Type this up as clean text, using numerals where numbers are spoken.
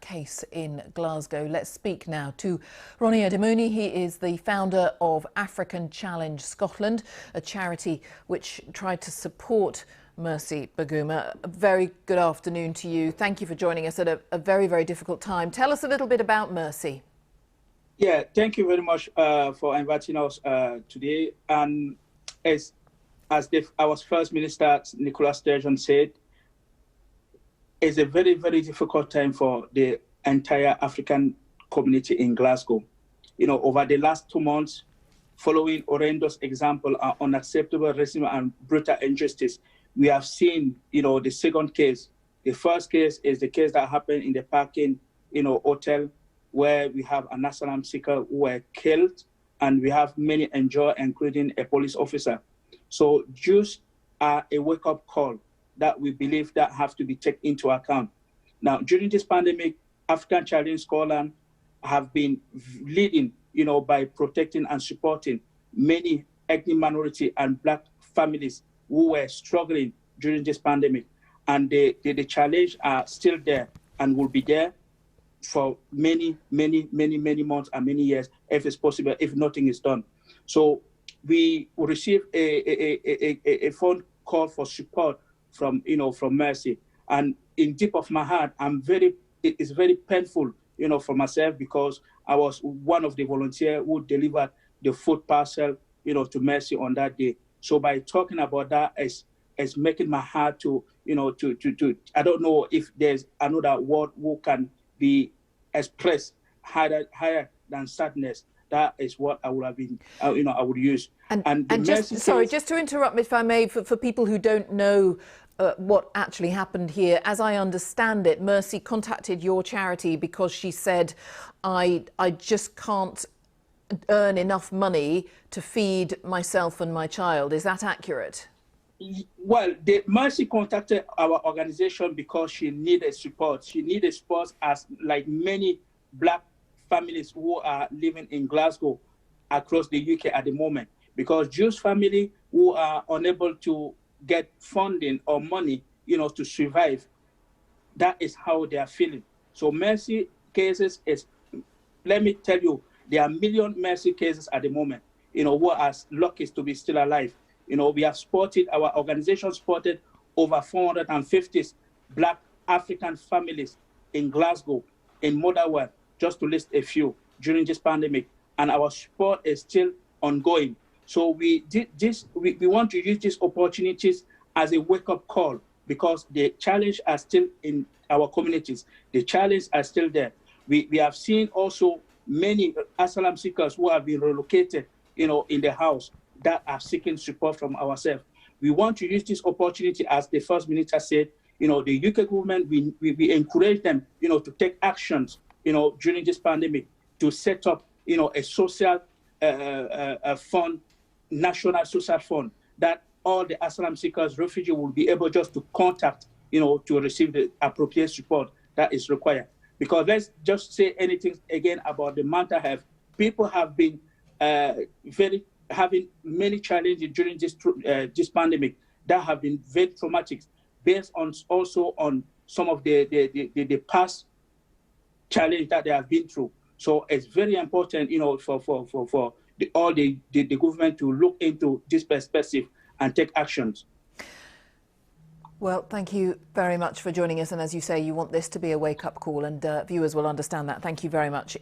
case in Glasgow. Let's speak now to Ronier Deumeni. He is the founder of African Challenge Scotland, a charity which tried to support Mercy Baguma. A very good afternoon to you. Thank you for joining us at a very, very difficult time. Tell us a little bit about Mercy. Yeah, thank you very much for inviting us today. And as our First Minister, Nicola Sturgeon, said, it's a very, very difficult time for the entire African community in Glasgow. You know, over the last 2 months, following horrendous example of unacceptable racism and brutal injustice, we have seen, you know, the second case. The first case is the case that happened in the parking, hotel, where we have an asylum seeker who were killed, and we have many injured, including a police officer. So Jews are a wake-up call that we believe that have to be taken into account. Now, during this pandemic, African Challenge Scotland have been leading, by protecting and supporting many ethnic minority and Black families who were struggling during this pandemic. And the challenge are still there and will be there for many, many, many, many months and many years, if it's possible, if nothing is done. So we will receive a phone call for support from Mercy. And in deep of my heart, it is very painful, for myself, because I was one of the volunteers who delivered the food parcel, to Mercy on that day. So by talking about that, it's making my heart to I don't know if there's another word who can be expressed higher than sadness. That is what I would have been, I would use. And just to interrupt, if I may, for people who don't know what actually happened here, as I understand it, Mercy contacted your charity because she said, I just can't earn enough money to feed myself and my child. Is that accurate? Well, Mercy contacted our organization because she needed support. She needed support as like many Black families who are living in Glasgow across the UK at the moment, because Jewish families who are unable to get funding or money, to survive, that is how they are feeling. So Mercy cases is, let me tell you, there are million Mercy cases at the moment, who are lucky to be still alive. We have our organization supported over 450 Black African families in Glasgow, in Motherwell, just to list a few, during this pandemic. And our support is still ongoing. So we want to use these opportunities as a wake-up call, because the challenges are still in our communities. The challenges are still there. We have seen also many asylum seekers who have been relocated, in the house, that are seeking support from ourselves. We want to use this opportunity, as the First Minister said, the UK government, we encourage them, to take actions, during this pandemic, to set up, a social fund, national social fund, that all the asylum seekers, refugees will be able just to contact, to receive the appropriate support that is required. Because let's just say anything again about the mental health. People have been having many challenges during this pandemic that have been very traumatic, based on also on some of the past challenge that they have been through. So it's very important, for all the government to look into this perspective and take actions. Well, thank you very much for joining us. And as you say, you want this to be a wake-up call, and viewers will understand that. Thank you very much.